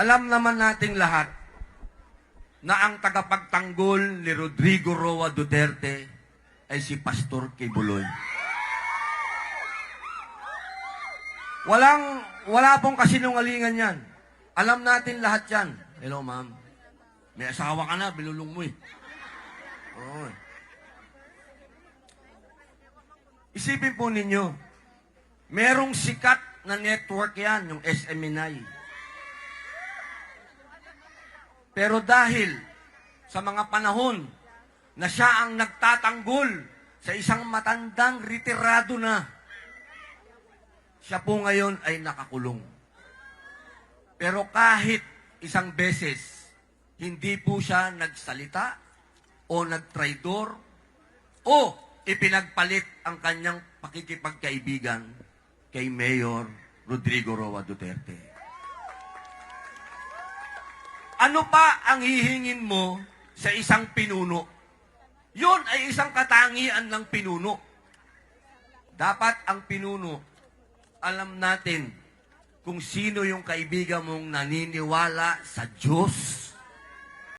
Alam naman nating lahat na ang tagapagtanggol ni Rodrigo Roa Duterte ay si Pastor Kibuloy. Wala pong kasinungalingan yan. Alam natin lahat yan. Hello, ma'am. May asawa ka na, binulong mo eh. Oo. Isipin po ninyo, merong sikat na network yan, yung SMNI. Pero dahil sa mga panahon na siya ang nagtatanggol sa isang matandang retirado na, siya po ngayon ay nakakulong. Pero kahit isang beses, hindi po siya nagsalita o nagtraidor o ipinagpalit ang kanyang pakikipagkaibigan kay Mayor Rodrigo Roa Duterte. Ano pa ang hihingin mo sa isang pinuno? Yun ay isang katangian ng pinuno. Dapat ang pinuno, alam natin kung sino yung kaibigan mong naniniwala sa Diyos